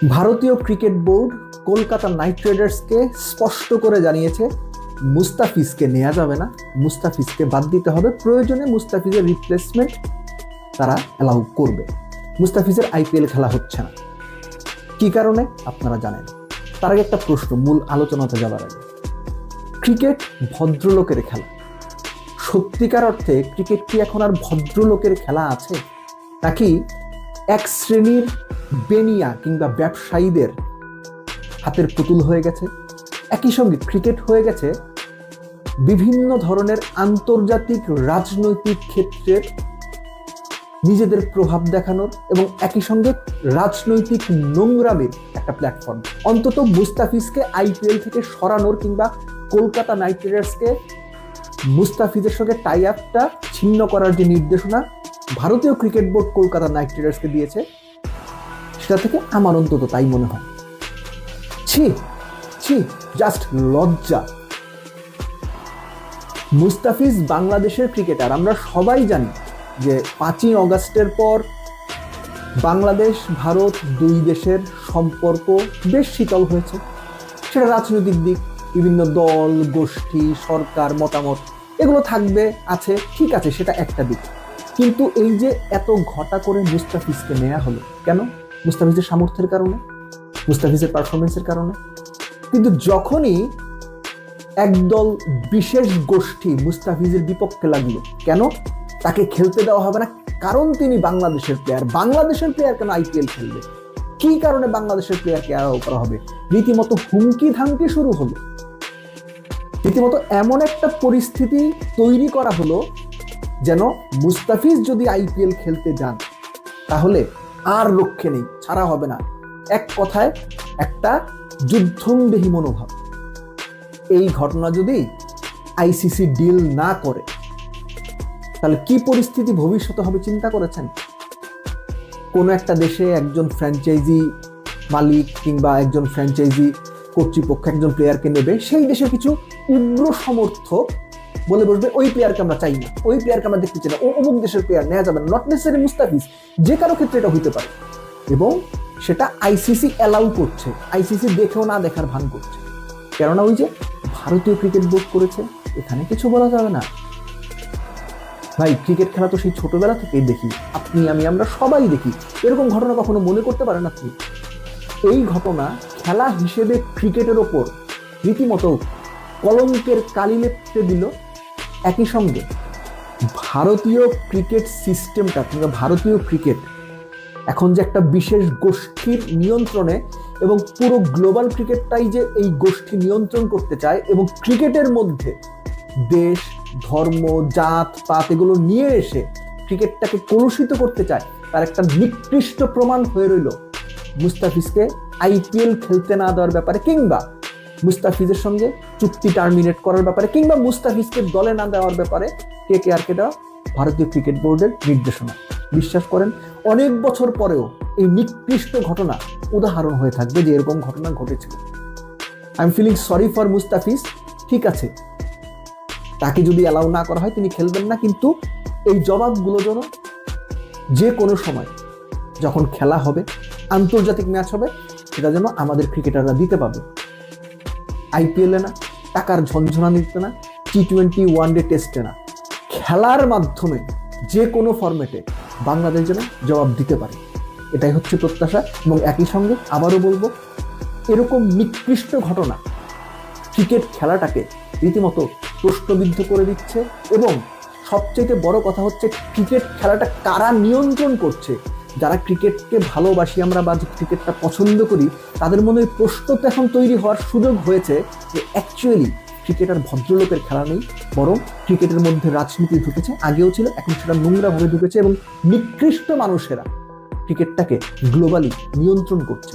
ভারতীয় cricket board Kolkata night রাইডার্সকে স্পষ্ট করে জানিয়েছে মুস্তাফিজকে নেওয়া যাবে না, মুস্তাফিজকে বাদ দিতে হবে, প্রয়োজনে মুস্তাফিজের রিপ্লেসমেন্ট তারা অ্যালাউ করবে। মুস্তাফিজের আইপিএল খেলা হচ্ছে না, কি কারণে আপনারা জানেন। তার আগে একটা প্রশ্ন, মূল আলোচনাতে যাবার আগে, ক্রিকেট ভদ্রলোকের খেলা, সত্যিকার অর্থে ক্রিকেট কি এখন আর ভদ্রলোকের খেলা আছে, নাকি এক শ্রেণীর বেনিয়া কিংবা ব্যবসায়ীদের হাতের পুতুল হয়ে গেছে? একই সঙ্গে ক্রিকেট হয়ে গেছে বিভিন্ন ধরনের আন্তর্জাতিক রাজনৈতিক ক্ষেত্রের নিজেদের প্রভাব দেখানোর এবং একই সঙ্গে রাজনৈতিক নোংরামির একটা প্ল্যাটফর্ম। অন্তত মুস্তাফিজকে আইপিএল থেকে সরানোর কিংবা কলকাতা নাইট রাইডার্সকে মুস্তাফিজের সঙ্গে টাই আপটা ছিন্ন করার যে নির্দেশনা ভারতীয় ক্রিকেট বোর্ড কলকাতা নাইট রাইডার্সকে দিয়েছে, সেটা থেকে আমার অন্তত তাই মনে হয়। ছি ছি, জাস্ট লজ্জা। মুস্তাফিজ বাংলাদেশের ক্রিকেটার, আমরা সবাই জানি যে 5ই অগাস্টের পর বাংলাদেশ ভারত দুই দেশের সম্পর্ক বেশ শীতল হয়েছে। সেটা রাজনৈতিক দিক, বিভিন্ন দল গোষ্ঠী সরকার মতামত এগুলো থাকবে, আছে, ঠিক আছে, সেটা একটা দিক। কিন্তু এই যে এত ঘটা করে মুস্তাফিজকে নেওয়া হলো কেন? মুস্তাফিজের সামর্থ্যের কারণে, মুস্তাফিজের পারফরমেন্সের কারণে। কিন্তু যখনই একদল বিশেষ গোষ্ঠী মুস্তাফিজের বিপক্ষে লাগলো, কেন তাকে খেলতে দেওয়া হবে না? কারণ তিনি বাংলাদেশের প্লেয়ার। বাংলাদেশের প্লেয়ার কেন আইপিএল খেলবে? কি কারণে বাংলাদেশের প্লেয়ারকে অ্যালাউ করা হবে? রীতিমতো হুমকি ধামকি শুরু হলো, রীতিমতো এমন একটা পরিস্থিতি তৈরি করা হলো যেন মুস্তাফিজ যদি আইপিএল খেলতে যান তাহলে আর রক্ষে নেই, ছাড়া হবে না। এক কথায় একটা যুদ্ধংদেহী মনোভাব। এই ঘটনা যদি আইসিসি ডিল না করে তাহলে কি পরিস্থিতি ভবিষ্যতে হবে চিন্তা করেছেন? কোন একটা দেশে একজন ফ্র্যাঞ্চাইজি মালিক কিংবা একজন ফ্র্যাঞ্চাইজি কর্তৃপক্ষ একজন প্লেয়ারকে নেবে, সেই দেশের কিছু উগ্র সমর্থক বলে বসবে ওই প্লেয়ারকে আমরা চাই না, ওই প্লেয়ারকে আমরা দেখতে চাই না, ও অমুক দেশের প্লেয়ার নেওয়া যাবে না। নট নেসেসারি মুস্তাফিজ, যে কারো ক্ষেত্রে এটা হইতে পারে। এবং সেটা আইসিসি অ্যালাউ করছে, আইসিসি দেখেও না দেখার ভান করছে। কেননা ওই যে ভারতীয় ক্রিকেট বোর্ড করেছে, এখানে কিছু বলা যাবে না। ভাই, ক্রিকেট খেলা তো সেই ছোটবেলা থেকেই দেখি, আপনি আমি আমরা সবাই দেখি। এরকম ঘটনা কখনো মনে করতে পারেন আপনি? এই ঘটনা খেলা হিসেবে ক্রিকেটের ওপর রীতিমতো কলঙ্কের কালি লেপতে দিল। একই সঙ্গে ভারতীয় ক্রিকেট সিস্টেমটা কিংবা ভারতীয় ক্রিকেট এখন যে একটা বিশেষ গোষ্ঠীর নিয়ন্ত্রণে এবং পুরো গ্লোবাল ক্রিকেটটাই যে এই গোষ্ঠী নিয়ন্ত্রণ করতে চায় এবং ক্রিকেটের মধ্যে দেশ ধর্ম জাত পাত এগুলো নিয়ে এসে ক্রিকেটটাকে কলুষিত করতে চায়, তার একটা নিকৃষ্ট প্রমাণ হয়ে রইল মুস্তাফিজকে আইপিএল খেলতে না দেওয়ার ব্যাপারে, কিংবা মুস্তাফিজের সঙ্গে চুক্তি টার্মিনেট করার ব্যাপারে, কিংবা মুস্তাফিজকে দলে না দেওয়ার ব্যাপারে কেকেআরকে দেওয়া ভারতীয় ক্রিকেট বোর্ডের নির্দেশনা। বিশ্বাস করেন, অনেক বছর পরেও এই নিকৃষ্ট ঘটনা উদাহরণ হয়ে থাকবে যে এরকম ঘটনা ঘটেছিল। I am feeling sorry for Mustafiz. ঠিক আছে, তাকে যদি অ্যালাউ না করা হয় তিনি খেলবেন না, কিন্তু এই জবাবগুলো যেন যে কোনো সময় যখন খেলা হবে, আন্তর্জাতিক ম্যাচ হবে, সেটা যেন আমাদের ক্রিকেটাররা দিতে পাবে। আইপিএলে না, টাকার ঝনঝনানিতে না, টি20 ওয়ানডে টেস্টে না, খেলার মাধ্যমে যে কোনো ফরম্যাটে বাংলাদেশ যেন জবাব দিতে পারে, এটাই হচ্ছে প্রত্যাশা। এবং একই সঙ্গে আবারও বলবো, এরকম নিকৃষ্ট ঘটনা ক্রিকেট খেলাটাকে রীতিমতো প্রশ্নবিদ্ধ করে দিচ্ছে। এবং সবচেয়ে বড় কথা হচ্ছে, ক্রিকেট খেলাটা কারা নিয়ন্ত্রণ করছে? যারা ক্রিকেটকে ভালোবাসি আমরা বা ক্রিকেটটা পছন্দ করি, তাদের মনে প্রশ্ন তো এখন তৈরি হওয়ার সুযোগ হয়েছে যে অ্যাকচুয়ালি ক্রিকেট আর ভদ্রলোকের খেলা নেই, বরং ক্রিকেটের মধ্যে রাজনীতি ঢুকেছে। আগেও ছিল, এখন সেটা নোংরাভাবে ঢুকেছে এবং নিকৃষ্ট মানুষেরা ক্রিকেটটাকে গ্লোবালি নিয়ন্ত্রণ করছে।